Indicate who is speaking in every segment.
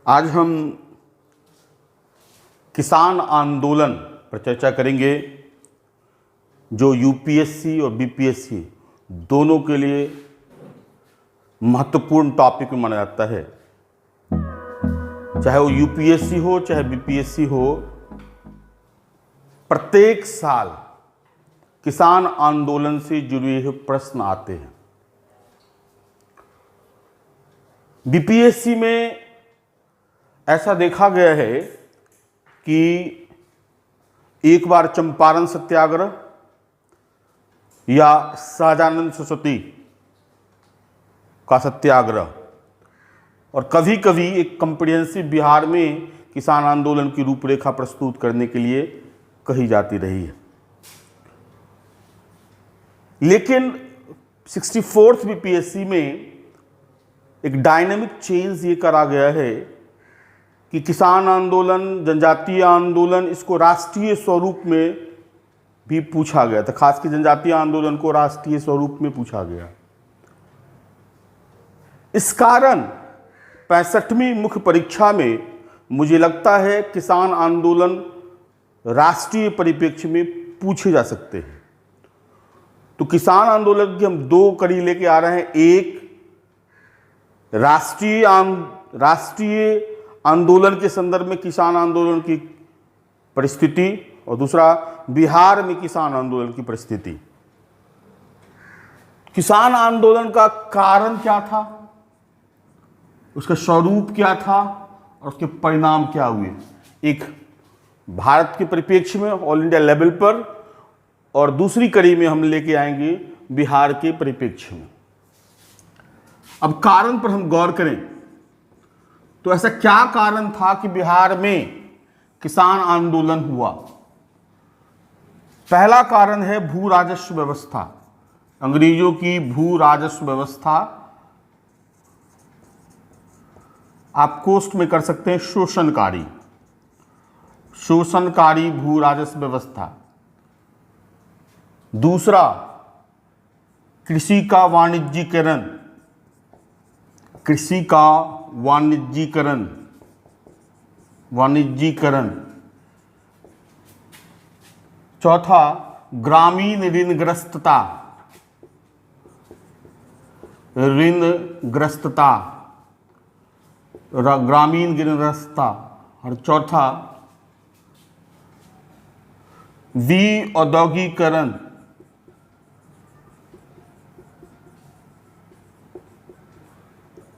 Speaker 1: आज हम किसान आंदोलन पर चर्चा करेंगे जो यूपीएससी और बीपीएससी दोनों के लिए महत्वपूर्ण टॉपिक माना जाता है। चाहे वो यूपीएससी हो चाहे बीपीएससी हो, प्रत्येक साल किसान आंदोलन से जुड़े हुए प्रश्न आते हैं। बीपीएससी में ऐसा देखा गया है कि एक बार चंपारण सत्याग्रह या सहजानंद सरस्वती का सत्याग्रह और कभी कभी एक कॉम्प्रिहेंसिव बिहार में किसान आंदोलन की रूपरेखा प्रस्तुत करने के लिए कही जाती रही है। लेकिन 64th बीपीएससी में एक डायनामिक चेंज ये करा गया है कि किसान आंदोलन, जनजातीय आंदोलन, इसको राष्ट्रीय स्वरूप में भी पूछा गया था। खासकर जनजातीय आंदोलन को राष्ट्रीय स्वरूप में पूछा गया। इस कारण 65वीं मुख्य परीक्षा में मुझे लगता है किसान आंदोलन राष्ट्रीय परिप्रेक्ष्य में पूछे जा सकते हैं। तो किसान आंदोलन की हम दो कड़ी लेके आ रहे हैं। एक राष्ट्रीय आंदोलन के संदर्भ में किसान आंदोलन की परिस्थिति और दूसरा बिहार में किसान आंदोलन की परिस्थिति। किसान आंदोलन का कारण क्या था, उसका स्वरूप क्या था और उसके परिणाम क्या हुए, एक भारत के परिप्रेक्ष्य में ऑल इंडिया लेवल पर, और दूसरी कड़ी में हम लेके आएंगे बिहार के परिप्रेक्ष्य में। अब कारण पर हम गौर करें तो ऐसा क्या कारण था कि बिहार में किसान आंदोलन हुआ। पहला कारण है भू राजस्व व्यवस्था, अंग्रेजों की भू राजस्व व्यवस्था। आप कोष्ठ में कर सकते हैं शोषणकारी भू राजस्व व्यवस्था। दूसरा कृषि का वाणिज्यीकरण। चौथा ग्रामीण ऋणग्रस्तता। और चौथा औद्योगिकरण।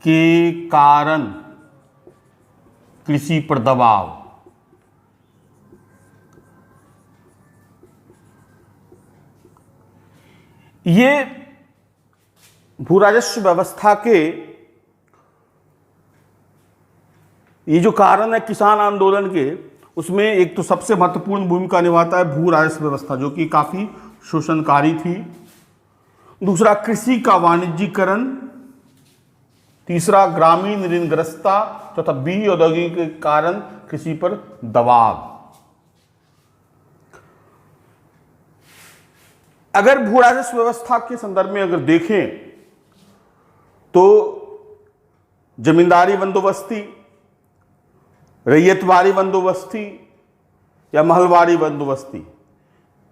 Speaker 1: के कारण कृषि पर दबाव। ये भू राजस्व व्यवस्था के ये जो कारण है किसान आंदोलन के, उसमें एक तो सबसे महत्वपूर्ण भूमिका निभाता है भू राजस्व व्यवस्था, जो कि काफी शोषणकारी थी। दूसरा कृषि का वाणिज्यीकरण। तीसरा ग्रामीण ऋणग्रस्तता। चौथा औद्योगिक के कारण कृषि पर दबाव। अगर भू राजस्व व्यवस्था के संदर्भ में अगर देखें तो जमींदारी बंदोबस्ती, रैयतवारी बंदोबस्ती या महलवारी बंदोबस्ती,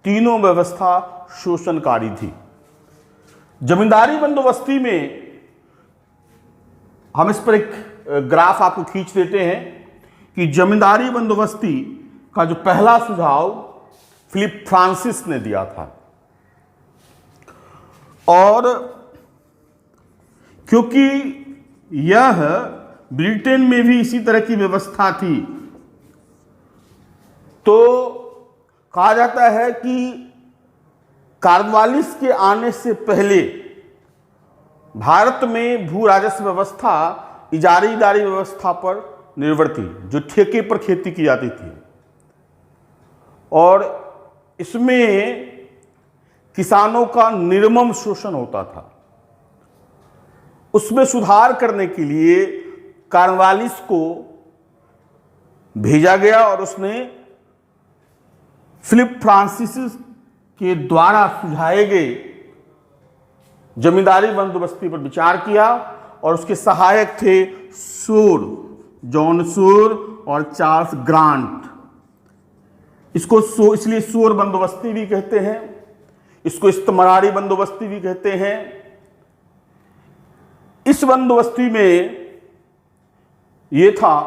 Speaker 1: तीनों व्यवस्था शोषणकारी थी। जमींदारी बंदोबस्ती में हम इस पर एक ग्राफ आपको खींच देते हैं कि जमींदारी बंदोबस्ती का जो पहला सुझाव फिलिप फ्रांसिस ने दिया था, और क्योंकि यह ब्रिटेन में भी इसी तरह की व्यवस्था थी, तो कहा जाता है कि कॉर्नवालिस के आने से पहले भारत में भू राजस्व व्यवस्था इजारीदारी व्यवस्था पर निर्भर थी, जो ठेके पर खेती की जाती थी, और इसमें किसानों का निर्मम शोषण होता था। उसमें सुधार करने के लिए कॉर्नवालिस को भेजा गया और उसने फिलिप फ्रांसिस के द्वारा सुझाए गए जमींदारी बंदोबस्ती पर विचार किया और उसके सहायक थे जॉन शोर और चार्ल्स ग्रांट। इसको इसलिए शोर बंदोबस्ती भी कहते हैं, इसको इस्तेमारी बंदोबस्ती भी कहते हैं। इस बंदोबस्ती में यह था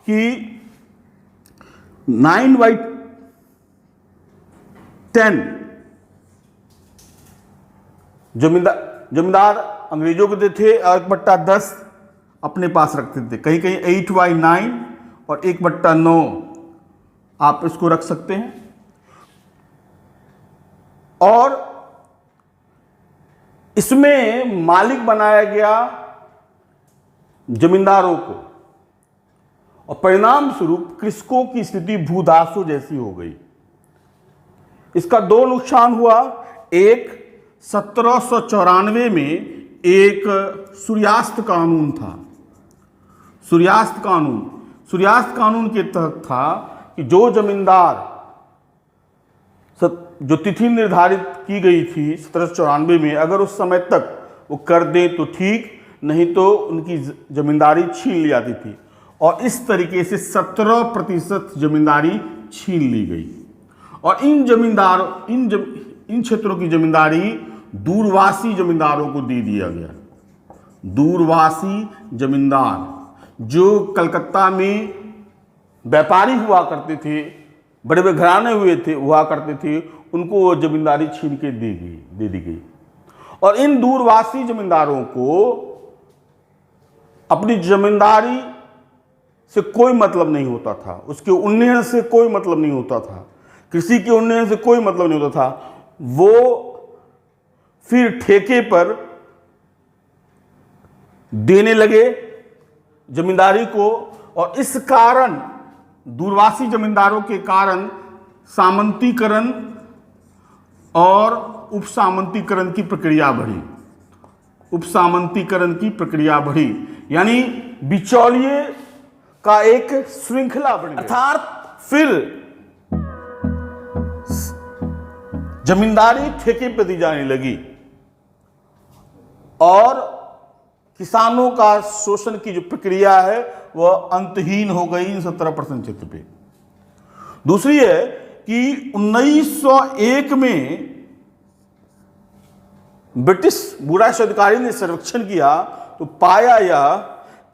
Speaker 1: कि 9/10 जमींदार अंग्रेजों को देते थे और 1/10 अपने पास रखते थे। कहीं कहीं 8/9 और 1/9 आप इसको रख सकते हैं। और इसमें मालिक बनाया गया जमींदारों को, और परिणाम स्वरूप कृषकों की स्थिति भूदासों जैसी हो गई। इसका दो नुकसान हुआ। एक, 1794 में एक सूर्यास्त कानून था। सूर्यास्त कानून के तहत था कि जो जमींदार, जो तिथि निर्धारित की गई थी 1794 में, अगर उस समय तक वो कर दे तो ठीक, नहीं तो उनकी जमींदारी छीन ली जाती थी। और इस तरीके से 17% जमींदारी छीन ली गई। और इन क्षेत्रों की जमींदारी दूरवासी जमींदारों को दे दिया गया। दूरवासी जमींदार जो कलकत्ता में व्यापारी हुआ करते थे, बड़े बड़े घराने हुआ करते थे, उनको वो जमींदारी छीन के दे दी गई। और इन दूरवासी जमींदारों को अपनी जमींदारी से कोई मतलब नहीं होता था, उसके उन्नयन से कोई मतलब नहीं होता था, कृषि के उन्नयन से कोई मतलब नहीं होता था। वो फिर ठेके पर देने लगे जमींदारी को, और इस कारण, दूरवासी जमींदारों के कारण, सामंतीकरण और उपसामंतीकरण की प्रक्रिया बढ़ी। उपसामंतीकरण की प्रक्रिया बढ़ी, यानी बिचौलिए का एक श्रृंखला बन गई। अर्थात फिर जमींदारी ठेके पर दी जाने लगी और किसानों का शोषण की जो प्रक्रिया है वह अंतहीन हो गई इन 17% क्षेत्र पे। दूसरी है कि 1901 में ब्रिटिश भूराष्ट्र अधिकारी ने सर्वेक्षण किया तो पाया यह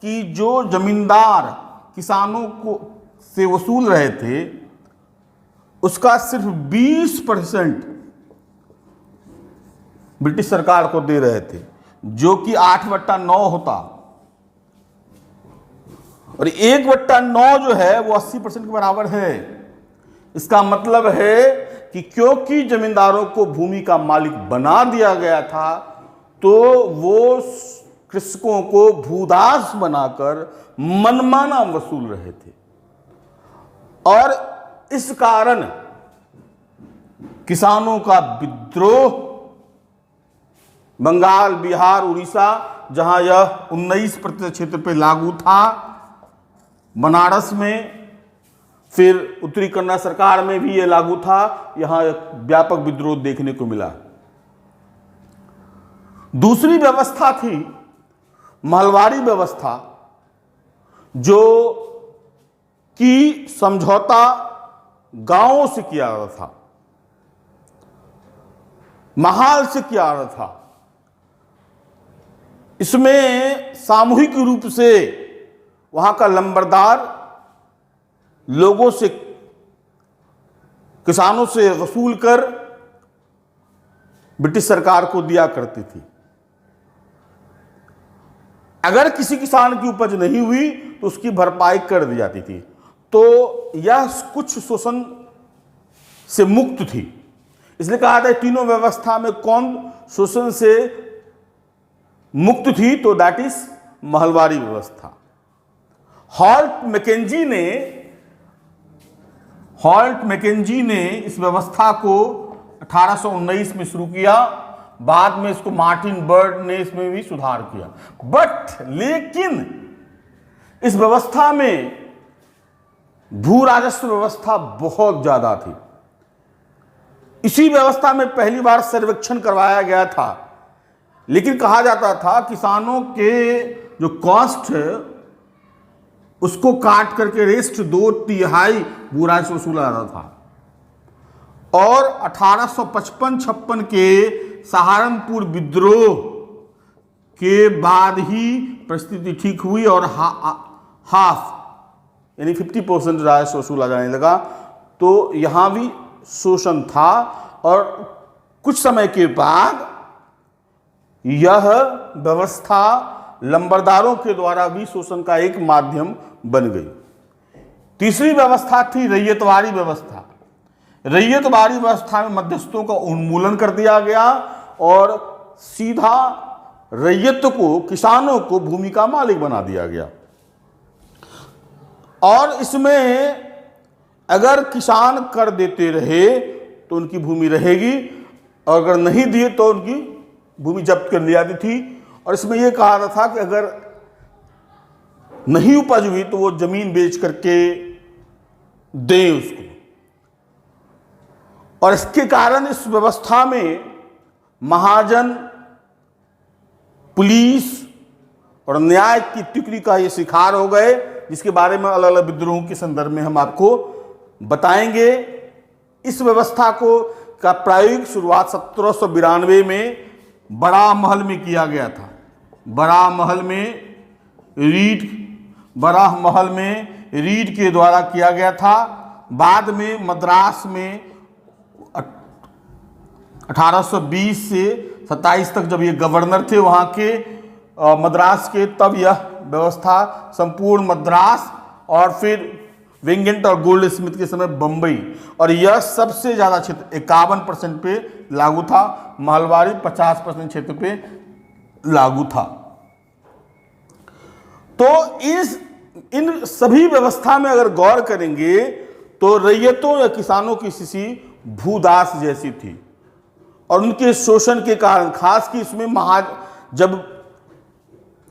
Speaker 1: कि जो जमींदार किसानों को से वसूल रहे थे, उसका सिर्फ 20% ब्रिटिश सरकार को दे रहे थे, जो कि 8/9 होता। और 1/9 जो है वो 80% के बराबर है। इसका मतलब है कि क्योंकि जमींदारों को भूमि का मालिक बना दिया गया था, तो वो कृषकों को भूदास बनाकर मनमाना वसूल रहे थे। और इस कारण किसानों का विद्रोह बंगाल, बिहार, उड़ीसा, जहां यह 19% क्षेत्र पे लागू था, बनारस में, फिर उत्तरी कन्नड़ सरकार में भी यह लागू था, यहां व्यापक विद्रोह देखने को मिला। दूसरी व्यवस्था थी महलवाड़ी व्यवस्था, जो कि समझौता गांवों से किया जा रहा था, महाल से किया जा रहा था। इसमें सामूहिक रूप से वहां का लंबरदार लोगों से, किसानों से वसूल कर ब्रिटिश सरकार को दिया करती थी। अगर किसी किसान की उपज नहीं हुई तो उसकी भरपाई कर दी जाती थी। तो यह कुछ शोषण से मुक्त थी। इसलिए कहा जाता है तीनों व्यवस्था में कौन शोषण से मुक्त थी, तो दैट इज महलवाड़ी व्यवस्था। हॉल्ट मैकेंजी ने इस व्यवस्था को 1819 में शुरू किया। बाद में इसको मार्टिन बर्ड ने इसमें भी सुधार किया। लेकिन इस व्यवस्था में भू राजस्व व्यवस्था बहुत ज्यादा थी। इसी व्यवस्था में पहली बार सर्वेक्षण करवाया गया था, लेकिन कहा जाता था किसानों के जो कॉस्ट है उसको काट करके रेस्ट 2/3 भूरा से वसूला जाता था। और 1855-56 के सहारनपुर विद्रोह के बाद ही परिस्थिति ठीक हुई और हाफ यानी 50% राजस्व वसूला जाने लगा। तो यहाँ भी शोषण था और कुछ समय के बाद यह व्यवस्था लंबरदारों के द्वारा भी शोषण का एक माध्यम बन गई। तीसरी व्यवस्था थी रैयतवाड़ी व्यवस्था। रैयतवाड़ी व्यवस्था में मध्यस्थों का उन्मूलन कर दिया गया और सीधा रैयत को, किसानों को भूमि का मालिक बना दिया गया। और इसमें अगर किसान कर देते रहे तो उनकी भूमि रहेगी और अगर नहीं दिए तो उनकी भूमि जब्त कर ली जाती थी। और इसमें यह कहा जाता था कि अगर नहीं उपज हुई तो वो जमीन बेच करके दें उसको। और इसके कारण इस व्यवस्था में महाजन, पुलिस और न्याय की टिकरी का ये शिकार हो गए, जिसके बारे में अलग अलग विद्रोहों के संदर्भ में हम आपको बताएंगे। इस व्यवस्था को का प्रायोगिक शुरुआत 1792 में बड़ा महल में किया गया था। बड़ा महल में रीड के द्वारा किया गया था। बाद में मद्रास में 1820 से 27 तक जब ये गवर्नर थे वहाँ के मद्रास के, तब यह व्यवस्था संपूर्ण मद्रास और फिर विंगेट और गोल्ड स्मिथ के समय बंबई, और यह सबसे ज़्यादा क्षेत्र 51% पे लागू था। मालवाड़ी 50% क्षेत्र पे लागू था। तो इन सभी व्यवस्था में अगर गौर करेंगे तो रैयतों या किसानों की स्थिति भूदास जैसी थी और उनके शोषण के कारण, खास कि इसमें जब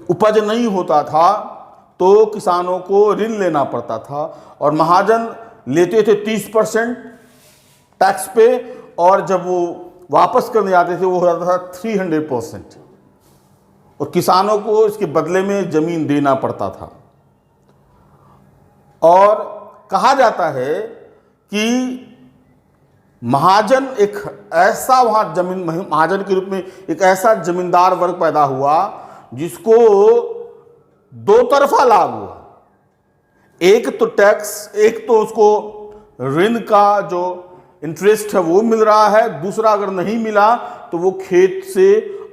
Speaker 1: उपज नहीं होता था तो किसानों को ऋण लेना पड़ता था और महाजन लेते थे 30% टैक्स पे, और जब वो वापस करने जाते थे वो हो जाता था 300%, और किसानों को इसके बदले में जमीन देना पड़ता था। और कहा जाता है कि महाजन एक ऐसा वहां महाजन के रूप में एक ऐसा जमींदार वर्ग पैदा हुआ जिसको दो तरफा लाभ हुआ। एक तो टैक्स, एक तो उसको ऋण का जो इंटरेस्ट है वो मिल रहा है, दूसरा अगर नहीं मिला तो वो खेत से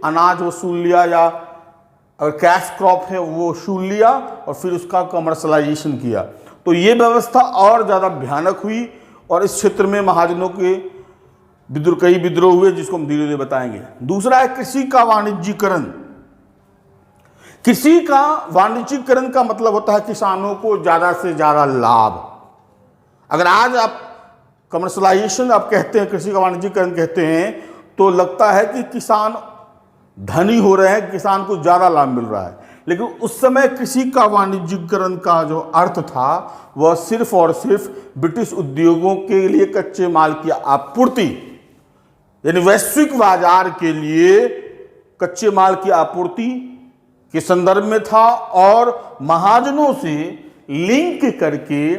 Speaker 1: अनाज वसूल लिया या अगर कैश क्रॉप है वो वसूल लिया और फिर उसका कमर्शलाइजेशन किया। तो ये व्यवस्था और ज़्यादा भयानक हुई और इस क्षेत्र में महाजनों के कई विद्रोह हुए, जिसको हम धीरे धीरे बताएंगे। दूसरा है कृषि का वाणिज्यीकरण। कृषि का वाणिज्यीकरण का मतलब होता है किसानों को ज़्यादा से ज़्यादा लाभ। अगर आज आप कमर्शलाइजेशन आप कहते हैं, कृषि का वाणिज्यीकरण कहते हैं, तो लगता है कि किसान धनी हो रहे हैं, किसान को ज़्यादा लाभ मिल रहा है। लेकिन उस समय कृषि का वाणिज्यीकरण का जो अर्थ था वह सिर्फ और सिर्फ ब्रिटिश उद्योगों के लिए कच्चे माल की आपूर्ति, यानी वैश्विक बाजार के लिए कच्चे माल की आपूर्ति के संदर्भ में था। और महाजनों से लिंक करके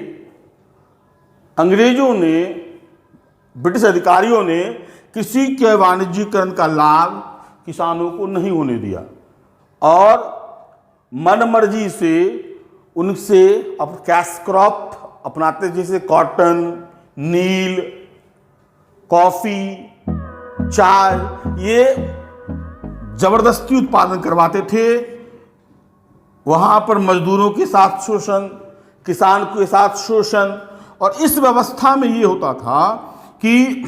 Speaker 1: अंग्रेजों ने, ब्रिटिश अधिकारियों ने कृषि के वाणिज्यीकरण का लाभ किसानों को नहीं होने दिया और मनमर्जी से उनसे अब कैश क्रॉप अपनाते, जैसे कॉटन, नील, कॉफी, चाय, ये जबरदस्ती उत्पादन करवाते थे। वहां पर मजदूरों के साथ शोषण, किसान के साथ शोषण, और इस व्यवस्था में ये होता था कि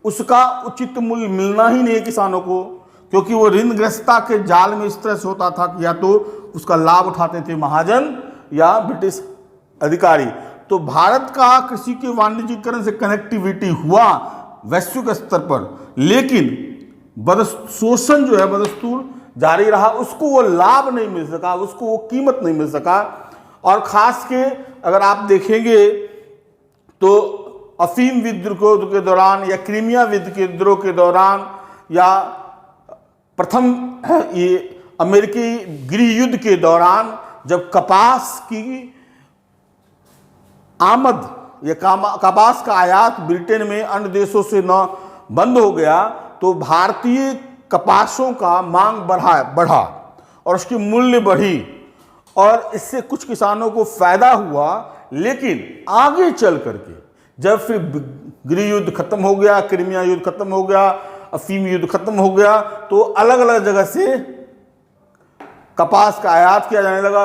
Speaker 1: उसका उचित मूल्य मिलना ही नहीं है किसानों को, क्योंकि वो ऋणग्रस्तता के जाल में इस तरह से होता था कि या तो उसका लाभ उठाते थे महाजन या ब्रिटिश अधिकारी। तो भारत का कृषि के वाणिज्यीकरण से कनेक्टिविटी हुआ वैश्विक स्तर पर, लेकिन शोषण जो है बदस्तूर जारी रहा, उसको वो लाभ नहीं मिल सका, उसको वो कीमत नहीं मिल सका। और खास के अगर आप देखेंगे तो अफीम विद्रोह के दौरान या क्रीमिया विद्रोह के दौरान या प्रथम ये अमेरिकी गृह युद्ध के दौरान जब कपास की आमद या कपास का आयात ब्रिटेन में अन्य देशों से न बंद हो गया तो भारतीय कपासों का मांग बढ़ा और उसकी मूल्य बढ़ी और इससे कुछ किसानों को फायदा हुआ। लेकिन आगे चल करके जब फिर गृह युद्ध खत्म हो गया, क्रीमिया युद्ध खत्म हो गया, अफीम युद्ध खत्म हो गया, तो अलग अलग जगह से कपास का आयात किया जाने लगा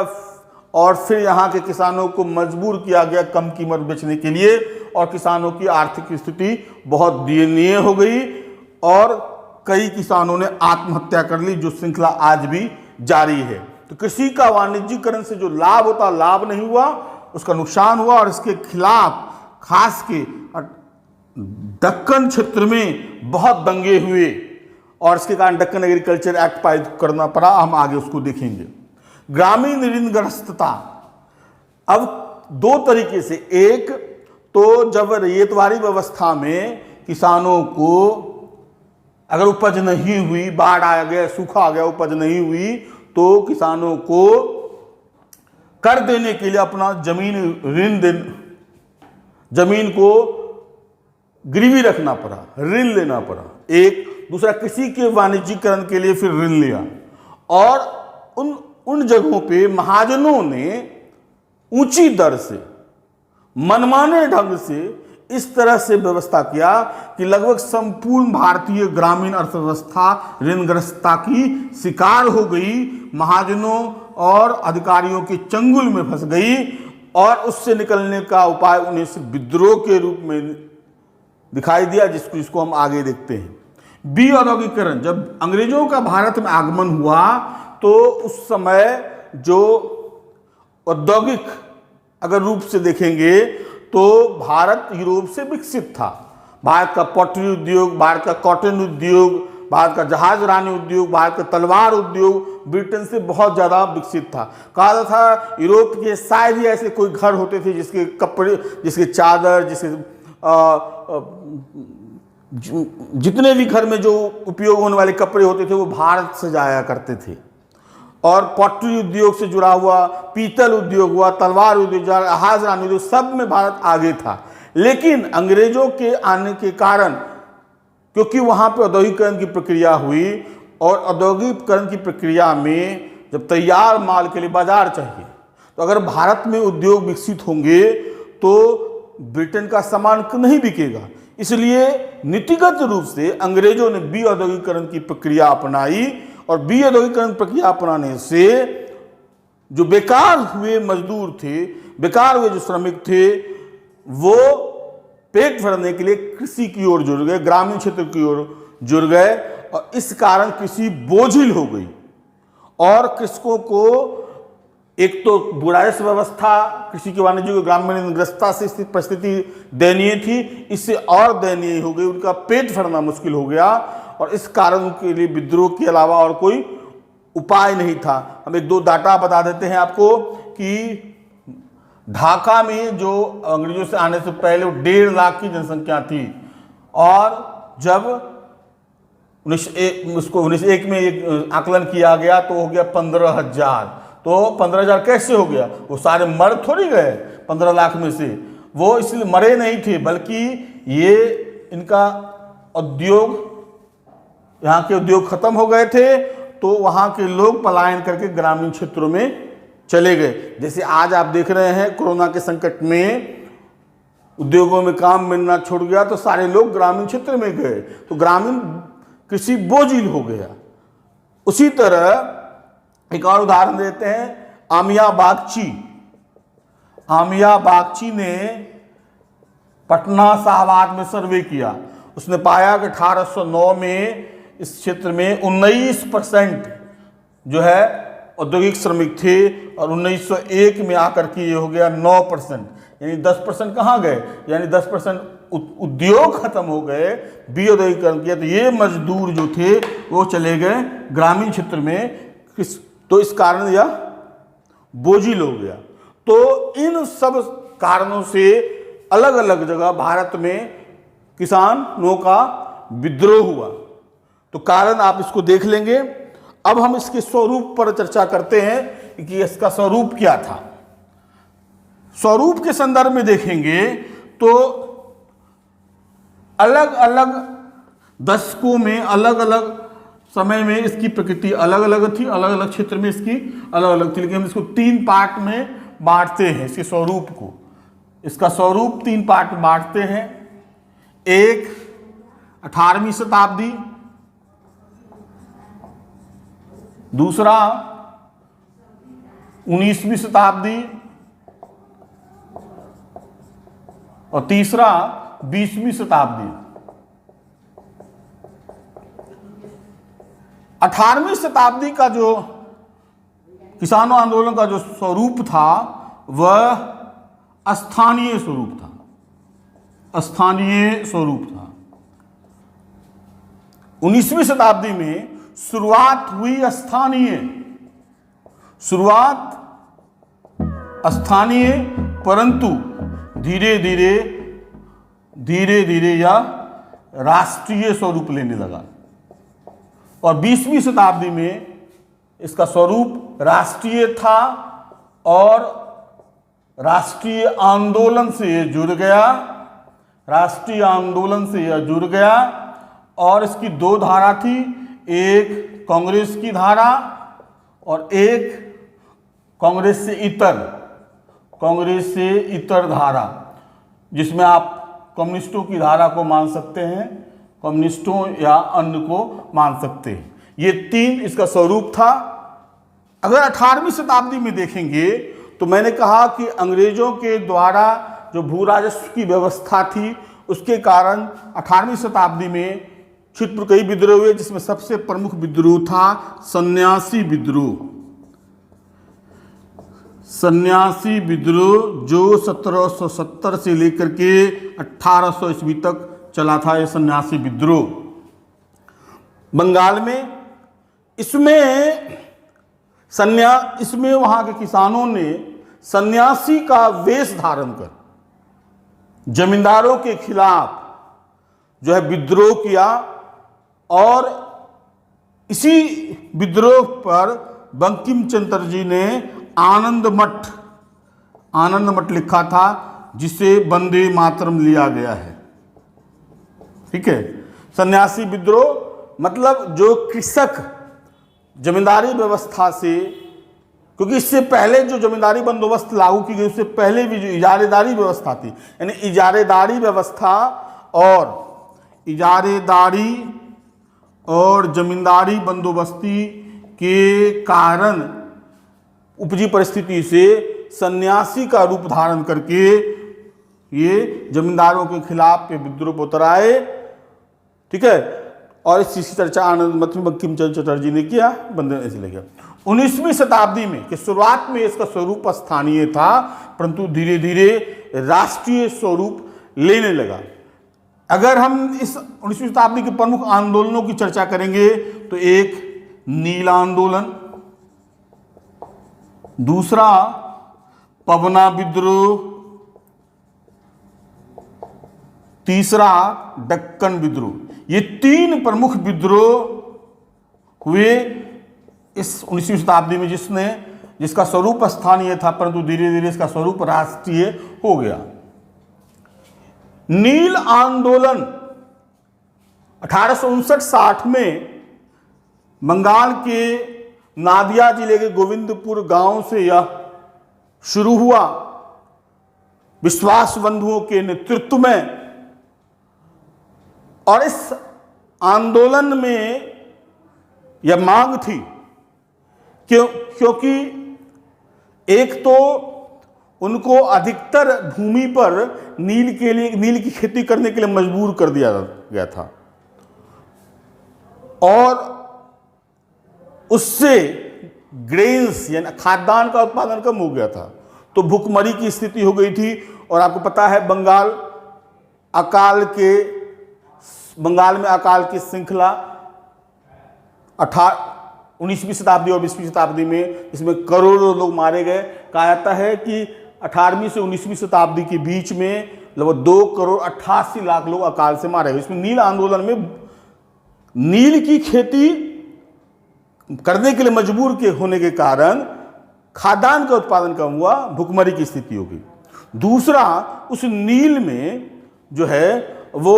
Speaker 1: और फिर यहाँ के किसानों को मजबूर किया गया कम कीमत बेचने के लिए और किसानों की आर्थिक स्थिति बहुत दयनीय हो गई और कई किसानों ने आत्महत्या कर ली, जो श्रृंखला आज भी जारी है। तो कृषि का वाणिज्यीकरण से जो लाभ होता, लाभ नहीं हुआ, उसका नुकसान हुआ और इसके खिलाफ खास के दक्कन क्षेत्र में बहुत दंगे हुए और इसके कारण दक्कन एग्रीकल्चर एक्ट पारित करना पड़ा। हम आगे उसको देखेंगे। ग्रामीण ऋणग्रस्तता अब दो तरीके से, एक तो जब रैयतवाड़ी व्यवस्था में किसानों को अगर उपज नहीं हुई, बाढ़ आ गया, सूखा आ गया, उपज नहीं हुई, तो किसानों को कर देने के लिए अपना जमीन को गिरवी रखना पड़ा, ऋण लेना पड़ा। एक दूसरा, कृषि के वाणिज्यीकरण के लिए फिर ऋण लिया और उन जगहों पे महाजनों ने ऊंची दर से, मनमाने ढंग से इस तरह से व्यवस्था किया कि लगभग संपूर्ण भारतीय ग्रामीण अर्थव्यवस्था ऋणग्रस्तता की शिकार हो गई, महाजनों और अधिकारियों के चंगुल में फंस गई और उससे निकलने का उपाय उन्हें सिर्फ विद्रोह के रूप में दिखाई दिया, जिसको हम आगे देखते हैं। औद्योगिकरण, जब अंग्रेजों का भारत में आगमन हुआ तो उस समय जो औद्योगिक अगर रूप से देखेंगे तो भारत यूरोप से विकसित था। भारत का पॉटरी उद्योग, भारत का कॉटन उद्योग, भारत का जहाज रानी उद्योग, भारत का तलवार उद्योग ब्रिटेन से बहुत ज़्यादा विकसित था। कहा जाता था यूरोप के शायद ही ऐसे कोई घर होते थे जिसके कपड़े, जिसके चादर, जितने भी घर में जो उपयोग होने वाले कपड़े होते थे वो भारत से जाया करते थे। और पॉटरी उद्योग से जुड़ा हुआ पीतल उद्योग हुआ, तलवार उद्योग, जहाज रानी उद्योग, सब में भारत आगे था। लेकिन अंग्रेजों के आने के कारण, क्योंकि वहाँ पे औद्योगिकरण की प्रक्रिया हुई और औद्योगिकरण की प्रक्रिया में जब तैयार माल के लिए बाजार चाहिए, तो अगर भारत में उद्योग विकसित होंगे तो ब्रिटेन का सामान नहीं बिकेगा। इसलिए नीतिगत रूप से अंग्रेजों ने औद्योगिकरण की प्रक्रिया अपनाई और औद्योगिकरण प्रक्रिया अपनाने से जो बेकार हुए मजदूर थे, बेकार हुए जो श्रमिक थे, वो पेट भरने के लिए कृषि की ओर जुड़ गए, ग्रामीण क्षेत्र की ओर जुड़ गए और इस कारण कृषि बोझिल हो गई और कृषकों को एक तो बुराइश व्यवस्था, कृषि के वाणिज्य ग्रामीण ऋणग्रस्तता से स्थित परिस्थिति दयनीय थी, इससे और दयनीय हो गई, उनका पेट भरना मुश्किल हो गया और इस कारण के लिए विद्रोह के अलावा और कोई उपाय नहीं था। हम एक दो डाटा बता देते हैं आपको कि ढाका में जो अंग्रेजों से आने से पहले 1.5 लाख की जनसंख्या थी और जब 1901 में एक आकलन किया गया तो हो गया 15,000। तो 15,000 कैसे हो गया? वो सारे मर थोड़ी गए 15 लाख में से, वो इसलिए मरे नहीं थे, बल्कि ये इनका उद्योग, यहाँ के उद्योग खत्म हो गए थे तो वहाँ के लोग पलायन करके ग्रामीण क्षेत्रों में चले गए। जैसे आज आप देख रहे हैं कोरोना के संकट में उद्योगों में काम मिलना छूट गया तो सारे लोग ग्रामीण क्षेत्र में गए, तो ग्रामीण कृषि बोझिल हो गया। उसी तरह एक और उदाहरण देते हैं, आमिया बागची ने पटना शाहबाद में सर्वे किया। उसने पाया कि 1809 में इस क्षेत्र में 19% जो है औद्योगिक श्रमिक थे और 1901 में आकर के ये हो गया 9%, यानी 10% कहाँ गए, यानी 10% उद्योग खत्म हो गए, औद्योगिकरण किया तो ये मजदूर जो थे वो चले गए ग्रामीण क्षेत्र में, तो इस कारण यह बोझिल हो गया। तो इन सब कारणों से अलग अलग जगह भारत में किसानों का विद्रोह हुआ। तो कारण आप इसको देख लेंगे। अब हम इसके स्वरूप पर चर्चा करते हैं कि इसका स्वरूप क्या था। स्वरूप के संदर्भ में देखेंगे तो अलग अलग दशकों में, अलग अलग समय में इसकी प्रकृति अलग अलग थी, अलग अलग क्षेत्र में इसकी अलग अलग थी, लेकिन हम इसको 3 पार्ट में बांटते हैं। इसके स्वरूप को, इसका स्वरूप 3 पार्ट में बांटते हैं। एक 18वीं शताब्दी, दूसरा 19वीं शताब्दी और तीसरा 20वीं शताब्दी। 18वीं शताब्दी का जो किसानों आंदोलन का जो स्वरूप था वह स्थानीय स्वरूप था, स्थानीय स्वरूप था। 19वीं शताब्दी में शुरुआत हुई स्थानीय, शुरुआत स्थानीय, परंतु धीरे धीरे धीरे धीरे यह राष्ट्रीय स्वरूप लेने लगा और 20वीं शताब्दी में इसका स्वरूप राष्ट्रीय था और राष्ट्रीय आंदोलन से यह जुड़ गया, राष्ट्रीय आंदोलन से यह जुड़ गया और इसकी 2 धारा थी, एक कांग्रेस की धारा और एक कांग्रेस से इतर, कांग्रेस से इतर धारा, जिसमें आप कम्युनिस्टों की धारा को मान सकते हैं, कम्युनिस्टों या अन्य को मान सकते हैं। ये 3 इसका स्वरूप था। अगर 18वीं शताब्दी में देखेंगे तो मैंने कहा कि अंग्रेजों के द्वारा जो भू राजस्व की व्यवस्था थी उसके कारण 18वीं शताब्दी में छिटपुट कई विद्रोह हुए, जिसमें सबसे प्रमुख विद्रोह था सन्यासी विद्रोह। सन्यासी विद्रोह जो 1770 से लेकर के 1800 ईस्वी तक चला था, यह सन्यासी विद्रोह बंगाल में। इसमें वहां के किसानों ने सन्यासी का वेश धारण कर जमींदारों के खिलाफ जो है विद्रोह किया और इसी विद्रोह पर बंकिम चंद्र जी ने आनंद मठ लिखा था, जिसे वंदे मातरम लिया गया है। ठीक है, सन्यासी विद्रोह मतलब जो कृषक जमींदारी व्यवस्था से, क्योंकि इससे पहले जो जमींदारी बंदोबस्त लागू की गई उससे पहले भी जो इजारेदारी व्यवस्था थी, यानी इजारेदारी व्यवस्था और जमींदारी बंदोबस्ती के कारण उपजी परिस्थिति से सन्यासी का रूप धारण करके ये जमींदारों के खिलाफ ये विद्रोह उतर आए। ठीक है, और इसी चर्चा आनंद मठ में बंकिम चंद्र चटर्जी ने किया, बंदे ऐसे ले गया। 19वीं शताब्दी में कि शुरुआत में इसका स्वरूप स्थानीय था, परंतु धीरे धीरे राष्ट्रीय स्वरूप लेने लगा। अगर हम इस 19वीं शताब्दी के प्रमुख आंदोलनों की चर्चा करेंगे तो एक नील आंदोलन, दूसरा पवना विद्रोह, तीसरा दक्कन विद्रोह। ये 3 प्रमुख विद्रोह हुए इस 19वीं शताब्दी में, जिसका स्वरूप स्थानीय था परंतु धीरे धीरे इसका स्वरूप राष्ट्रीय हो गया। नील आंदोलन 1859-60 में बंगाल के नादिया जिले के गोविंदपुर गांव से यह शुरू हुआ विश्वास बंधुओं के नेतृत्व में, और इस आंदोलन में यह मांग थी क्योंकि एक तो उनको अधिकतर भूमि पर नील की खेती करने के लिए मजबूर कर दिया गया था और उससे ग्रेन्स यानी खाद्यान्न का उत्पादन कम हो गया था, तो भूखमरी की स्थिति हो गई थी। और आपको पता है बंगाल में अकाल की श्रृंखला 19वीं शताब्दी और 20वीं शताब्दी में इसमें करोड़ों लोग मारे गए। कहा जाता है कि 18वीं से 19वीं शताब्दी के बीच में लगभग 2,88,00,000 लोग अकाल से मारे गए। इसमें नील आंदोलन में नील की खेती करने के लिए मजबूर के होने के कारण खाद्यान्न का उत्पादन कम हुआ, भुखमरी की स्थिति हो गई। दूसरा, उस नील में जो है वो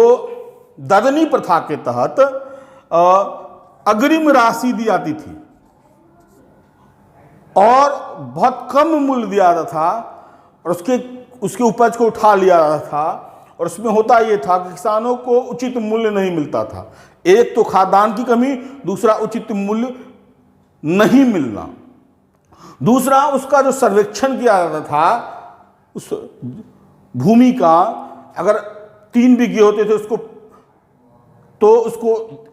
Speaker 1: ददनी प्रथा के तहत अग्रिम राशि दी जाती थी और बहुत कम मूल्य दिया जाता था और उसके उपज को उठा लिया जाता था और उसमें होता यह था कि किसानों को उचित मूल्य नहीं मिलता था। एक तो खाद्यान्न की कमी, दूसरा उचित मूल्य नहीं मिलना, दूसरा उसका जो सर्वेक्षण किया जाता था उस भूमि का, अगर 3 बीघे होते थे उसको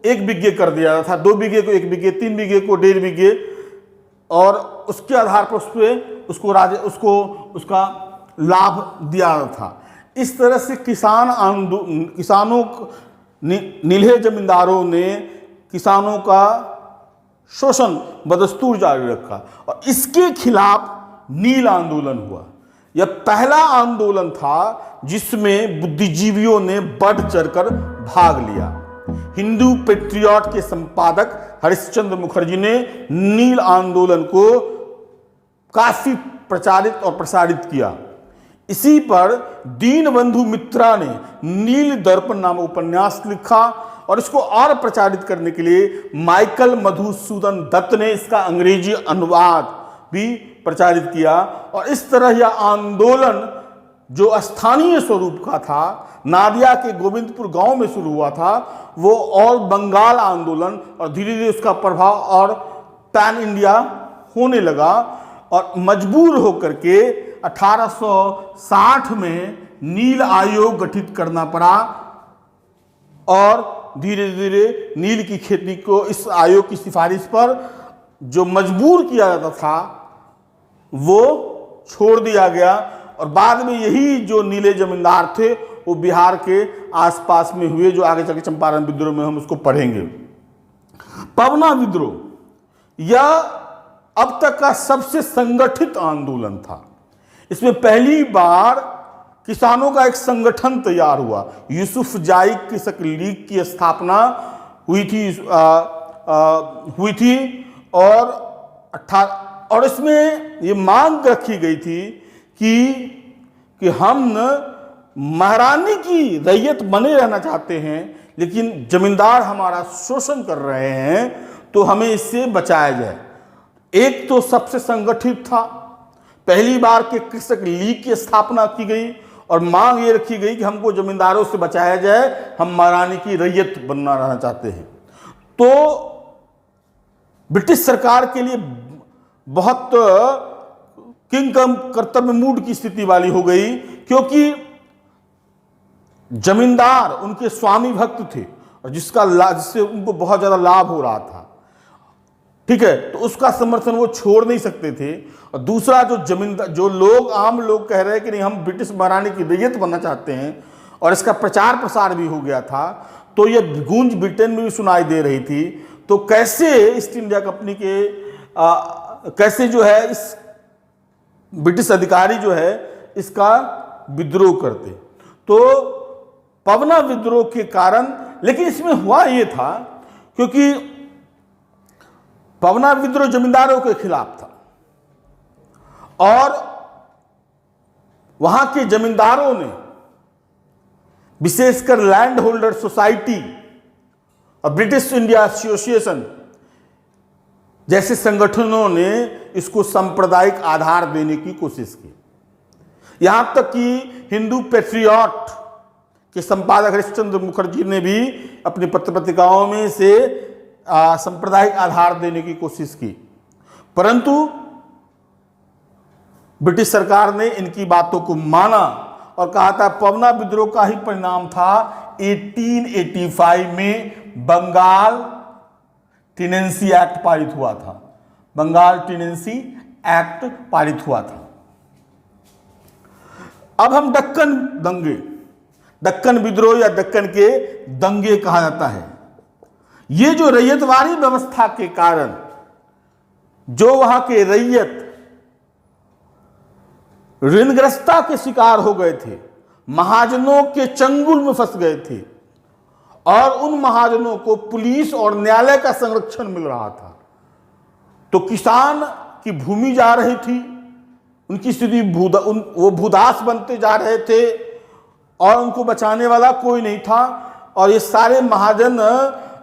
Speaker 1: 1 बीघे कर दिया जाता था, 2 बीघे को 1 बीघे, 3 बीघे को 1.5 बीघे, और उसके आधार पर उसको उसका लाभ दिया जाता था। इस तरह से किसानों नीले जमींदारों ने किसानों का शोषण बदस्तूर जारी रखा और इसके खिलाफ नील आंदोलन हुआ। यह पहला आंदोलन था जिसमें बुद्धिजीवियों ने बढ़ चढ़कर भाग लिया। हिंदू पेट्रियट के संपादक हरिश्चंद्र मुखर्जी ने नील आंदोलन को काफी प्रचारित और प्रसारित किया। इसी पर दीनबंधु मित्रा ने नील दर्पण नामक उपन्यास लिखा और इसको और प्रचारित करने के लिए माइकल मधुसूदन दत्त ने इसका अंग्रेजी अनुवाद भी प्रचारित किया। और इस तरह यह आंदोलन जो स्थानीय स्वरूप का था, नादिया के गोविंदपुर गांव में शुरू हुआ था, वो और बंगाल आंदोलन और धीरे धीरे उसका प्रभाव और पैन इंडिया होने लगा और मजबूर होकर के 1860 में नील आयोग गठित करना पड़ा और धीरे धीरे नील की खेती को इस आयोग की सिफारिश पर जो मजबूर किया जाता था वो छोड़ दिया गया। और बाद में यही जो नीले जमींदार थे वो बिहार के आसपास में हुए, जो आगे चल के चंपारण विद्रोह में हम उसको पढ़ेंगे। पवना विद्रोह यह अब तक का सबसे संगठित आंदोलन था। इसमें पहली बार किसानों का एक संगठन तैयार हुआ। यूसुफ जाई कृषक लीग की स्थापना हुई थी और इसमें ये मांग रखी गई थी कि हम महारानी की रैयत बने रहना चाहते हैं, लेकिन जमींदार हमारा शोषण कर रहे हैं, तो हमें इससे बचाया जाए। एक तो सबसे संगठित था, पहली बार के कृषक लीग की स्थापना की गई और मांग ये रखी गई कि हमको जमींदारों से बचाया जाए, हम महारानी की रैयत बनना रहना चाहते हैं। तो ब्रिटिश सरकार के लिए बहुत किंग कर्तव्य मूड की स्थिति वाली हो गई, क्योंकि जमींदार उनके स्वामी भक्त थे और जिससे उनको बहुत ज्यादा लाभ हो रहा था, ठीक है, तो उसका समर्थन वो छोड़ नहीं सकते थे। और दूसरा, जो आम लोग कह रहे हैं कि नहीं हम ब्रिटिश महारानी की रैयत बनना चाहते हैं, और इसका प्रचार प्रसार भी हो गया था, तो ये गूंज ब्रिटेन में भी सुनाई दे रही थी। तो कैसे ईस्ट इंडिया कंपनी के कैसे जो है इस ब्रिटिश अधिकारी जो है इसका विद्रोह करते। तो पवना विद्रोह के कारण, लेकिन इसमें हुआ ये था क्योंकि पवना विद्रोह जमींदारों के खिलाफ था और वहां के जमींदारों ने, विशेषकर लैंड होल्डर सोसाइटी और ब्रिटिश इंडिया एसोसिएशन जैसे संगठनों ने इसको सांप्रदायिक आधार देने की कोशिश की। यहां तक कि हिंदू पेट्रियट के संपादक हरिश्चंद्र मुखर्जी ने भी अपनी पत्र पत्रिकाओं में से सांप्रदायिक आधार देने की कोशिश की, परंतु ब्रिटिश सरकार ने इनकी बातों को माना और कहा था। पवना विद्रोह का ही परिणाम था 1885 में बंगाल टेनेंसी एक्ट पारित हुआ था। बंगाल टेनेंसी एक्ट पारित हुआ था। अब हम दक्कन विद्रोह या दक्कन के दंगे कहा जाता है। ये जो रैयतवारी व्यवस्था के कारण जो वहां के रैयत ऋणग्रस्तता के शिकार हो गए थे, महाजनों के चंगुल में फंस गए थे और उन महाजनों को पुलिस और न्यायालय का संरक्षण मिल रहा था, तो किसान की भूमि जा रही थी, उनकी स्थिति वो भूदास बनते जा रहे थे और उनको बचाने वाला कोई नहीं था। और ये सारे महाजन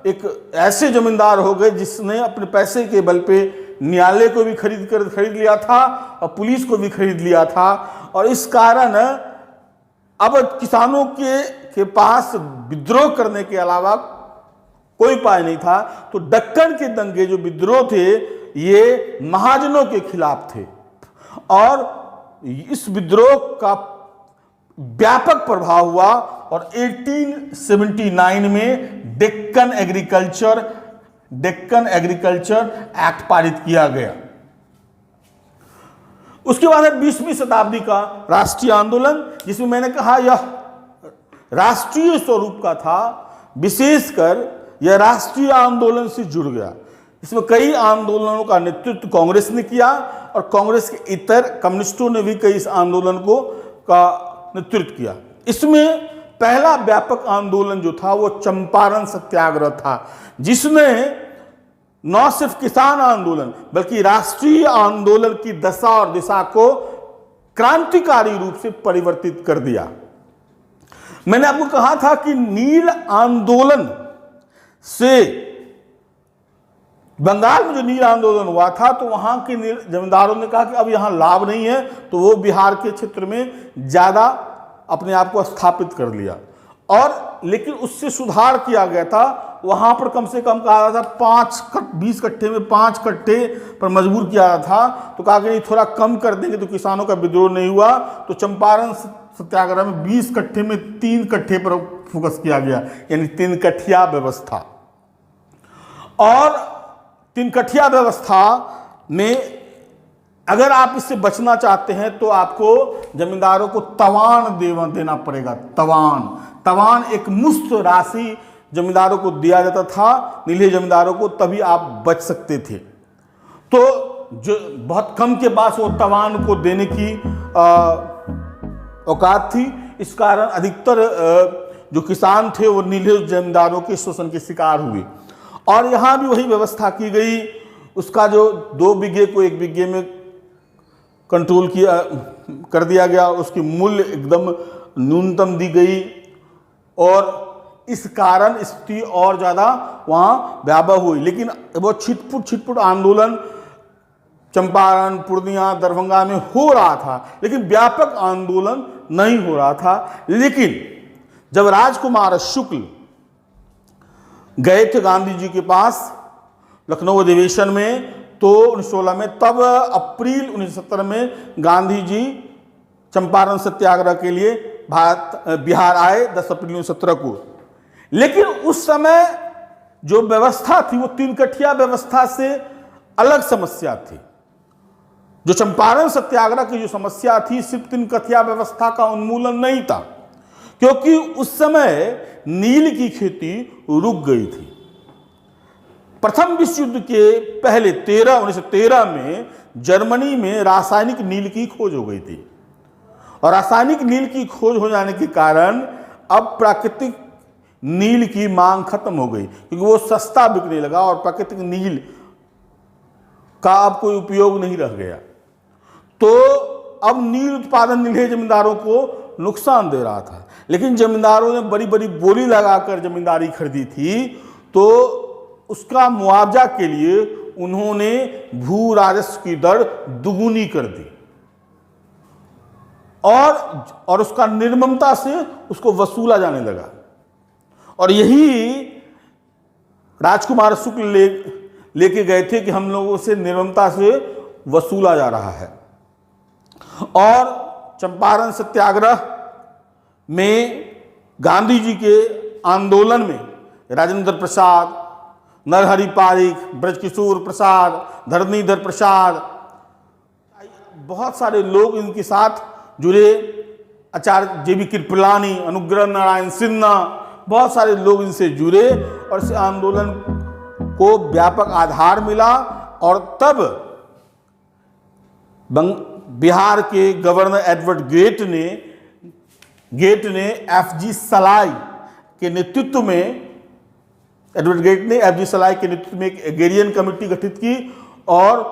Speaker 1: एक ऐसे जमींदार हो गए जिसने अपने पैसे के बल पे न्यायालय को भी खरीद लिया था और पुलिस को भी खरीद लिया था। और इस कारण अब किसानों के पास विद्रोह करने के अलावा कोई उपाय नहीं था। तो दक्कन के दंगे जो विद्रोह थे ये महाजनों के खिलाफ थे और इस विद्रोह का व्यापक प्रभाव हुआ और 1879 में डेक्कन एग्रीकल्चर एक्ट पारित किया गया। उसके बाद है 20वीं शताब्दी का राष्ट्रीय आंदोलन, जिसमें मैंने कहा यह राष्ट्रीय स्वरूप का था, विशेषकर यह राष्ट्रीय आंदोलन से जुड़ गया। इसमें कई आंदोलनों का नेतृत्व कांग्रेस ने किया और कांग्रेस के इतर कम्युनिस्टों ने भी कई इस आंदोलन का नेतृत्व किया। इसमें पहला व्यापक आंदोलन जो था वो चंपारण सत्याग्रह था, जिसने न सिर्फ किसान आंदोलन बल्कि राष्ट्रीय आंदोलन की दशा और दिशा को क्रांतिकारी रूप से परिवर्तित कर दिया। मैंने आपको कहा था कि नील आंदोलन से बंगाल में जो नील आंदोलन हुआ था तो वहां के जमींदारों ने कहा कि अब यहां लाभ नहीं है, तो वो बिहार के क्षेत्र में ज्यादा अपने आप को स्थापित कर लिया। और लेकिन उससे सुधार किया गया था, वहां पर कम से कम कहा था 20 कट्ठे में 5 कट्ठे पर मजबूर किया था। तो कहा कि नहीं, थोड़ा कम कर देंगे तो किसानों का विद्रोह नहीं हुआ। तो चंपारण सत्याग्रह में 20 कट्ठे में 3 कट्ठे पर फोकस किया गया, यानी 3 कठिया व्यवस्था। और 3 कठिया व्यवस्था में अगर आप इससे बचना चाहते हैं तो आपको जमींदारों को तवान देना पड़ेगा। तवान एक मुफ्त राशि जमींदारों को दिया जाता था, नीले जमींदारों को, तभी आप बच सकते थे। तो जो बहुत कम के पास वो तवान को देने की औकात थी, इस कारण अधिकतर जो किसान थे वो नीले जमींदारों के शोषण के शिकार हुए। और यहां भी वही व्यवस्था की गई, उसका जो 2 बीघे को 1 बीघे में कंट्रोल कर दिया गया, उसकी मूल्य एकदम न्यूनतम दी गई और इस कारण स्थिति और ज्यादा वहां व्यापक हुई। लेकिन वो छिटपुट आंदोलन चंपारण, पूर्णिया, दरभंगा में हो रहा था, लेकिन व्यापक आंदोलन नहीं हो रहा था। लेकिन जब राजकुमार शुक्ल गए थे गांधी जी के पास लखनऊ अधिवेशन में, तो 1916 में, तब अप्रैल 1917 में गांधी जी चंपारण सत्याग्रह के लिए बिहार आए 10 अप्रैल 1917 को। लेकिन उस समय जो व्यवस्था थी वो 3 कठिया व्यवस्था से अलग समस्या थी। जो चंपारण सत्याग्रह की जो समस्या थी सिर्फ 3 कठिया व्यवस्था का उन्मूलन नहीं था, क्योंकि उस समय नील की खेती रुक गई थी। प्रथम विश्व युद्ध के पहले 1913 में जर्मनी में रासायनिक नील की खोज हो गई थी और रासायनिक नील की खोज हो जाने के कारण अब प्राकृतिक नील की मांग खत्म हो गई, क्योंकि वो सस्ता बिकने लगा और प्राकृतिक नील का अब कोई उपयोग नहीं रह गया। तो अब नील उत्पादन नीले जमींदारों को नुकसान दे रहा था, लेकिन जमींदारों ने बड़ी बड़ी बोली लगाकर जमींदारी खरीदी थी, तो उसका मुआवजा के लिए उन्होंने भू राजस्व की दर दुगुनी कर दी और उसका निर्ममता से उसको वसूला जाने लगा। और यही राजकुमार शुक्ल लेके गए थे कि हम लोगों से निर्ममता से वसूला जा रहा है। और चंपारण सत्याग्रह में गांधी जी के आंदोलन में राजेंद्र प्रसाद, नरहरि पारिख, ब्रजकिशोर प्रसाद, धरणीधर प्रसाद, बहुत सारे लोग इनके साथ जुड़े, आचार्य JB कृपलानी, अनुग्रह नारायण सिन्हा, बहुत सारे लोग इनसे जुड़े और इस आंदोलन को व्यापक आधार मिला। और तब बिहार के गवर्नर एडवर्ड गेट ने FG सलाई के नेतृत्व में एक एगेरियन कमेटी गठित की और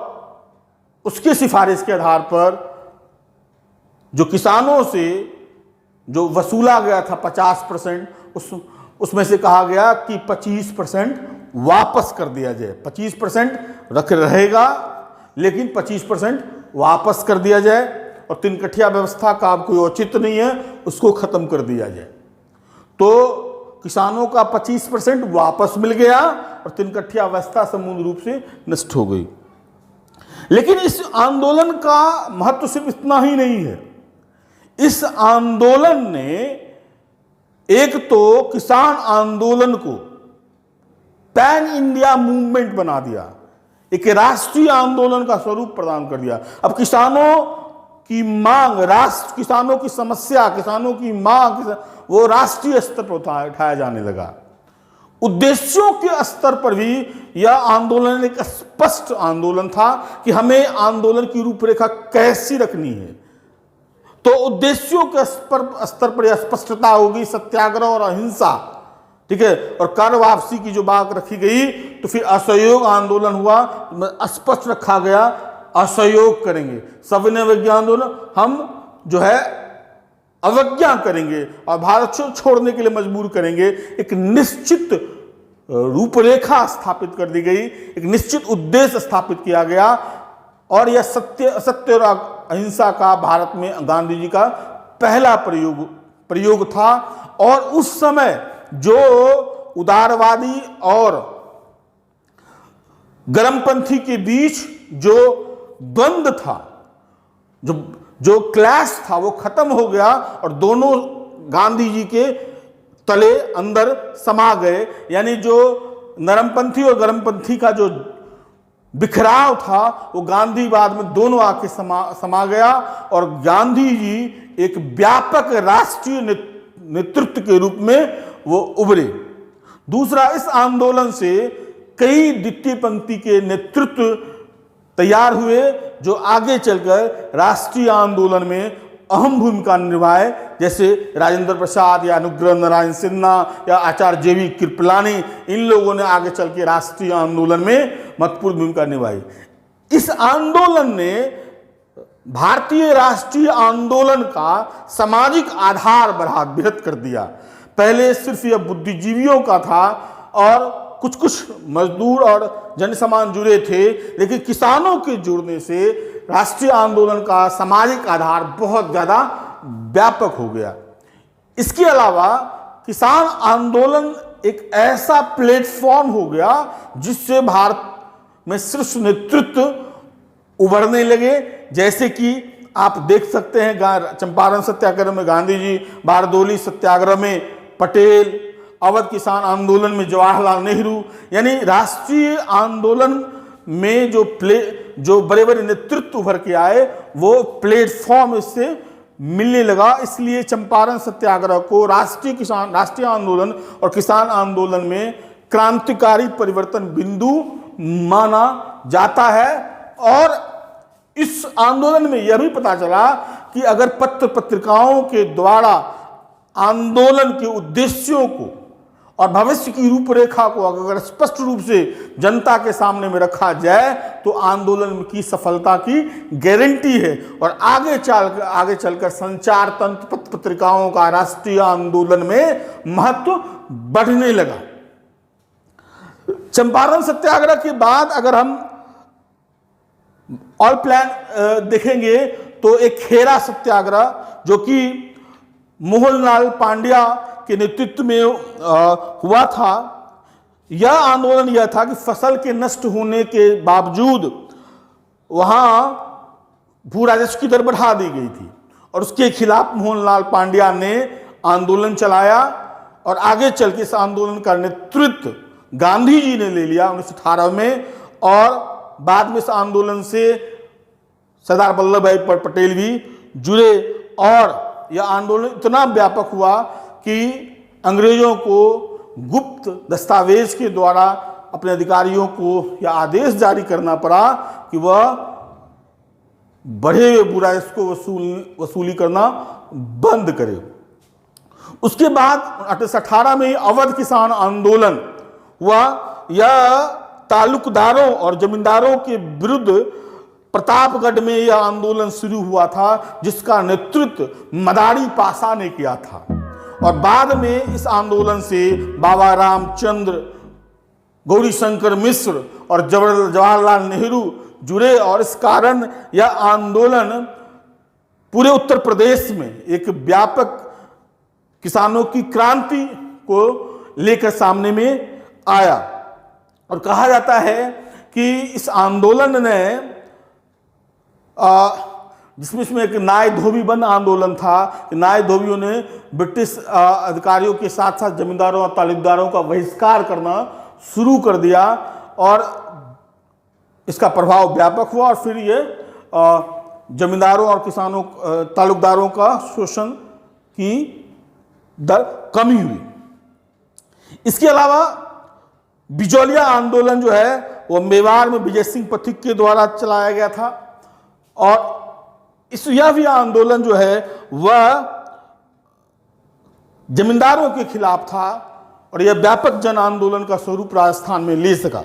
Speaker 1: उसकी सिफारिश के आधार पर जो किसानों से जो वसूला गया था 50%, उसमें से कहा गया कि 25% वापस कर दिया जाए। 25% रहेगा, लेकिन 25% वापस कर दिया जाए और तीन कठिया व्यवस्था का अब कोई औचित्य नहीं है, उसको खत्म कर दिया जाए। तो किसानों का 25% वापस मिल गया और तीन कठिया व्यवस्था संपूर्ण रूप से नष्ट हो गई। लेकिन इस आंदोलन का महत्व सिर्फ इतना ही नहीं है। इस आंदोलन ने एक तो किसान आंदोलन को पैन इंडिया मूवमेंट बना दिया, एक राष्ट्रीय आंदोलन का स्वरूप प्रदान कर दिया। अब किसानों की मांग, किसानों की समस्या, किसानों की मांग वो राष्ट्रीय स्तर पर उठाया जाने लगा। उद्देश्यों के स्तर पर भी यह आंदोलन एक स्पष्ट आंदोलन था कि हमें आंदोलन की रूपरेखा कैसी रखनी है। तो उद्देश्यों के स्तर पर यह स्पष्टता होगी, सत्याग्रह और अहिंसा, ठीक है। और कर वापसी की जो बात रखी गई, तो फिर असहयोग आंदोलन हुआ, स्पष्ट रखा गया असहयोग करेंगे, सविनय अवज्ञा आंदोलन, हम जो है अवज्ञा करेंगे और भारत को छोड़ने के लिए मजबूर करेंगे। एक निश्चित रूपरेखा स्थापित कर दी गई, एक निश्चित उद्देश्य स्थापित किया गया और यह सत्य और अहिंसा का भारत में गांधी जी का पहला प्रयोग था। और उस समय जो उदारवादी और गर्मपंथी के बीच जो द्वंद्व था, जो क्लैश था, वो खत्म हो गया और दोनों गांधी जी के तले अंदर समा गए। यानी जो नरमपंथी और गर्मपंथी का जो बिखराव था, वो गांधीवाद में दोनों आके समा गया और गांधी जी एक व्यापक राष्ट्रीय नेतृत्व के रूप में वो उभरे। दूसरा, इस आंदोलन से कई द्वितीय पंक्ति के नेतृत्व तैयार हुए जो आगे चलकर राष्ट्रीय आंदोलन में अहम भूमिका निभाए, जैसे राजेंद्र प्रसाद या अनुग्रह नारायण सिन्हा या आचार्य जेवी कृपलानी। इन लोगों ने आगे चल के राष्ट्रीय आंदोलन में महत्वपूर्ण भूमिका निभाई। इस आंदोलन ने भारतीय राष्ट्रीय आंदोलन का सामाजिक आधार बृहत कर दिया। पहले सिर्फ यह बुद्धिजीवियों का था और कुछ मजदूर और जनसमान जुड़े थे, लेकिन किसानों के जुड़ने से राष्ट्रीय आंदोलन का सामाजिक आधार बहुत ज़्यादा व्यापक हो गया। इसके अलावा किसान आंदोलन एक ऐसा प्लेटफॉर्म हो गया जिससे भारत में शीर्ष नेतृत्व उभरने लगे। जैसे कि आप देख सकते हैं चंपारण सत्याग्रह में गांधी जी, बारदोली सत्याग्रह में पटेल, अवध किसान आंदोलन में जवाहरलाल नेहरू। यानी राष्ट्रीय आंदोलन में जो बड़े बड़े नेतृत्व उभर के आए, वो प्लेटफॉर्म इससे मिलने लगा। इसलिए चंपारण सत्याग्रह को राष्ट्रीय आंदोलन और किसान आंदोलन में क्रांतिकारी परिवर्तन बिंदु माना जाता है। और इस आंदोलन में यह भी पता चला कि अगर पत्र पत्रिकाओं के द्वारा आंदोलन के उद्देश्यों को और भविष्य की रूपरेखा को अगर स्पष्ट रूप से जनता के सामने में रखा जाए, तो आंदोलन की सफलता की गारंटी है। और आगे चलकर संचार तंत्र, पत्र पत्रिकाओं का राष्ट्रीय आंदोलन में महत्व बढ़ने लगा। चंपारण सत्याग्रह के बाद अगर हम ऑल प्लान देखेंगे तो एक खेरा सत्याग्रह, जो कि मोहनलाल पांड्या के नेतृत्व में हुआ था। यह आंदोलन यह था कि फसल के नष्ट होने के बावजूद वहां भू राजस्व की दर बढ़ा दी गई थी और उसके खिलाफ मोहनलाल पांड्या ने आंदोलन चलाया और आगे चल के इस आंदोलन का नेतृत्व गांधी जी ने ले लिया 1918 में। और बाद में इस आंदोलन से सरदार वल्लभ भाई पटेल भी जुड़े और यह आंदोलन इतना व्यापक हुआ कि अंग्रेजों को गुप्त दस्तावेज के द्वारा अपने अधिकारियों को यह आदेश जारी करना पड़ा कि वह बढ़े हुए भू राजस्व को वसूली करना बंद करे। उसके बाद 1818 में अवध किसान आंदोलन हुआ। यह तालुकदारों और जमींदारों के विरुद्ध प्रतापगढ़ में यह आंदोलन शुरू हुआ था, जिसका नेतृत्व मदारी पाशा ने किया था। और बाद में इस आंदोलन से बाबा रामचंद्र, गौरीशंकर मिश्र और जवाहरलाल नेहरू जुड़े, और इस कारण यह आंदोलन पूरे उत्तर प्रदेश में एक व्यापक किसानों की क्रांति को लेकर सामने में आया। और कहा जाता है कि इस आंदोलन ने, जिसमें इसमें एक नाय धोबी बंद आंदोलन था, नाय धोबियों ने ब्रिटिश अधिकारियों के साथ साथ जमींदारों और तालुकदारों का बहिष्कार करना शुरू कर दिया, और इसका प्रभाव व्यापक हुआ, और फिर ये जमींदारों और किसानों, तालुकदारों का शोषण की दर कमी हुई। इसके अलावा बिजौलिया आंदोलन जो है वो मेवाड़ में विजय सिंह पथिक के द्वारा चलाया गया था, और यह भी आंदोलन जो है वह जमींदारों के खिलाफ था, और यह व्यापक जन आंदोलन का स्वरूप राजस्थान में ले सका।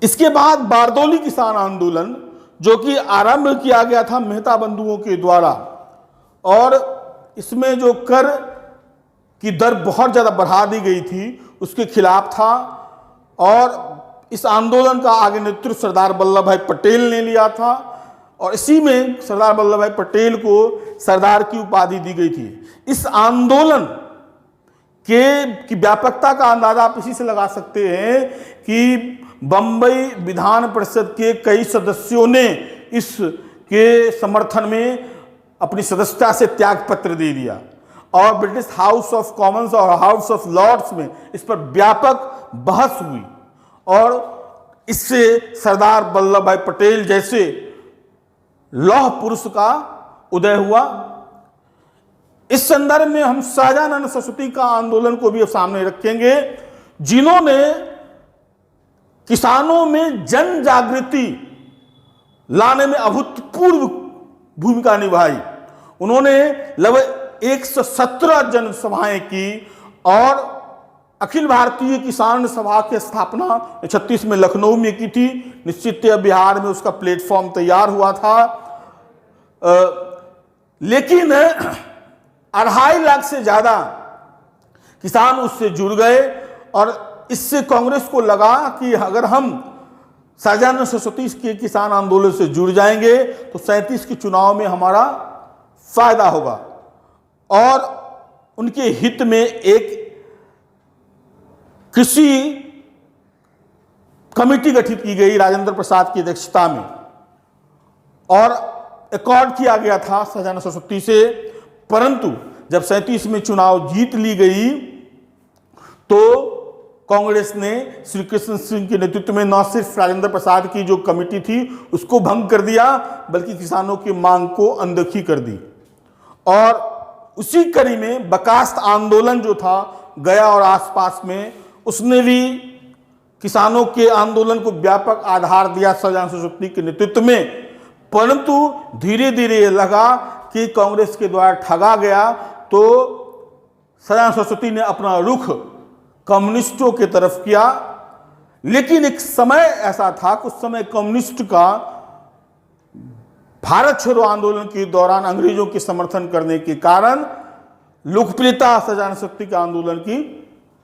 Speaker 1: इसके बाद बारदौली किसान आंदोलन, जो कि आरंभ किया गया था मेहता बंधुओं के द्वारा, और इसमें जो कर की दर बहुत ज़्यादा बढ़ा दी गई थी उसके खिलाफ था, और इस आंदोलन का आगे नेतृत्व सरदार वल्लभ भाई पटेल ने लिया था, और इसी में सरदार वल्लभ भाई पटेल को सरदार की उपाधि दी गई थी। इस आंदोलन की व्यापकता का अंदाजा आप इसी से लगा सकते हैं कि बंबई विधान परिषद के कई सदस्यों ने इसके समर्थन में अपनी सदस्यता से त्यागपत्र दे दिया, और ब्रिटिश हाउस ऑफ कॉमन्स और हाउस ऑफ लॉर्ड्स में इस पर व्यापक बहस हुई, और इससे सरदार वल्लभ भाई पटेल जैसे लौह पुरुष का उदय हुआ। इस संदर्भ में हम सहजानंद सरस्वती का आंदोलन को भी सामने रखेंगे, जिन्होंने किसानों में जन जागृति लाने में अभूतपूर्व भूमिका निभाई। उन्होंने लगभग 117 जनसभाएं की, और अखिल भारतीय किसान सभा की स्थापना 36 में लखनऊ में की थी। निश्चित बिहार में उसका प्लेटफॉर्म तैयार हुआ था, लेकिन 2.5 लाख से ज्यादा किसान उससे जुड़ गए, और इससे कांग्रेस को लगा कि अगर हम सहजानंद सरस्वती के किसान आंदोलन से जुड़ जाएंगे तो 37 के चुनाव में हमारा फायदा होगा, और उनके हित में एक कृषि कमेटी गठित की गई राजेंद्र प्रसाद की अध्यक्षता में, और एकॉर्ड किया गया था सहजानंद सरस्वती से। परंतु जब 37 में चुनाव जीत ली गई तो कांग्रेस ने श्री कृष्ण सिंह के नेतृत्व में न सिर्फ राजेंद्र प्रसाद की जो कमेटी थी उसको भंग कर दिया, बल्कि किसानों की मांग को अनदेखी कर दी। और उसी कड़ी में बर्खास्त आंदोलन जो था गया और आसपास में, उसने भी किसानों के आंदोलन को व्यापक आधार दिया सहजानंद सरस्वती के नेतृत्व में। परंतु धीरे धीरे लगा कि कांग्रेस के द्वारा ठगा गया, तो सहजानंद सरस्वती ने अपना रुख कम्युनिस्टों की तरफ किया। लेकिन एक समय ऐसा था कि उस समय कम्युनिस्ट का भारत छोड़ो आंदोलन के दौरान अंग्रेजों के समर्थन करने के कारण लोकप्रियता सहजानंद सरस्वती के आंदोलन की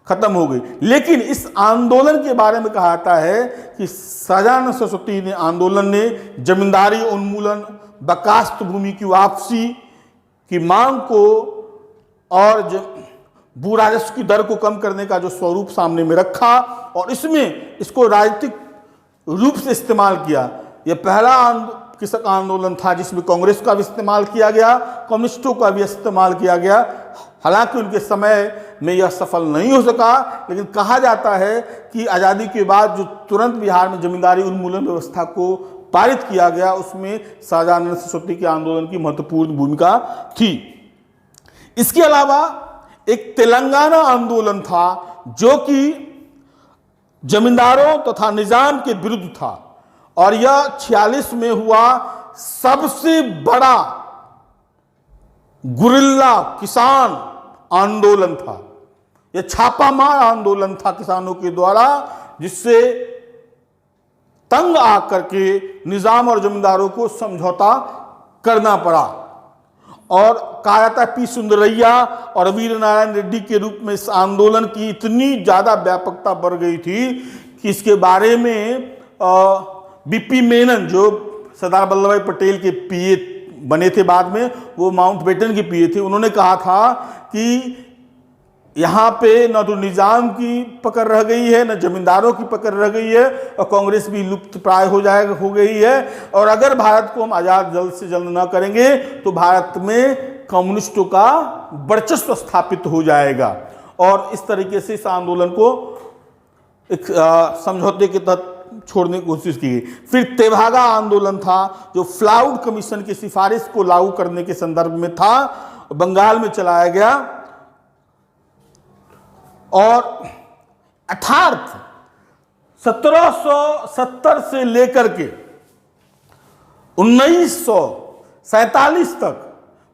Speaker 1: खत्म हो गई। लेकिन इस आंदोलन के बारे में कहा जाता है कि सहजानंद सरस्वती ने आंदोलन ने जमींदारी उन्मूलन, बर्खास्त भूमि की वापसी की मांग को और भू राजस्व की दर को कम करने का जो स्वरूप सामने में रखा, और इसमें इसको राजनीतिक रूप से इस्तेमाल किया। यह पहला कृषक आंदोलन था जिसमें कांग्रेस का भी इस्तेमाल किया गया, कम्युनिस्टों का भी इस्तेमाल किया गया। हालांकि उनके समय में यह सफल नहीं हो सका, लेकिन कहा जाता है कि आज़ादी के बाद जो तुरंत बिहार में जमींदारी उन्मूलन व्यवस्था को पारित किया गया, उसमें सहजानंद सरस्वती के आंदोलन की महत्वपूर्ण भूमिका थी। इसके अलावा एक तेलंगाना आंदोलन था जो कि जमींदारों तथा निजाम के विरुद्ध था, और यह 46 में हुआ सबसे बड़ा गुरिल्ला किसान आंदोलन था। यह छापामार आंदोलन था किसानों के द्वारा, जिससे तंग आकर के निजाम और जमींदारों को समझौता करना पड़ा। और कहा जाता है पी सुंदरैया और वीर नारायण रेड्डी के रूप में इस आंदोलन की इतनी ज़्यादा व्यापकता बढ़ गई थी कि इसके बारे में बीपी मेनन, जो सरदार वल्लभ भाई पटेल के पीए बने थे बाद में, वो माउंटबेटन के पीए थे, उन्होंने कहा था कि यहाँ पे न तो निजाम की पकड़ रह गई है, न जमींदारों की पकड़ रह गई है, और कांग्रेस भी लुप्त प्राय हो गई है। और अगर भारत को हम आज़ाद जल्द से जल्द न करेंगे तो भारत में कम्युनिस्टों का वर्चस्व स्थापित हो जाएगा। और इस तरीके से इस आंदोलन को एक समझौते के तहत छोड़ने की कोशिश की गई। फिर तेभागा आंदोलन था, जो फ्लाउड कमीशन की सिफारिश को लागू करने के संदर्भ में था, बंगाल में चलाया गया। और अर्थात 1770 से लेकर के 1947 तक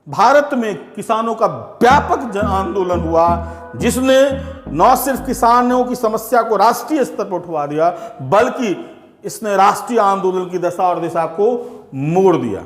Speaker 1: भारत में किसानों का व्यापक जन आंदोलन हुआ, जिसने न सिर्फ किसानों की समस्या को राष्ट्रीय स्तर पर उठवा दिया, बल्कि इसने राष्ट्रीय आंदोलन की दशा और दिशा को मोड़ दिया।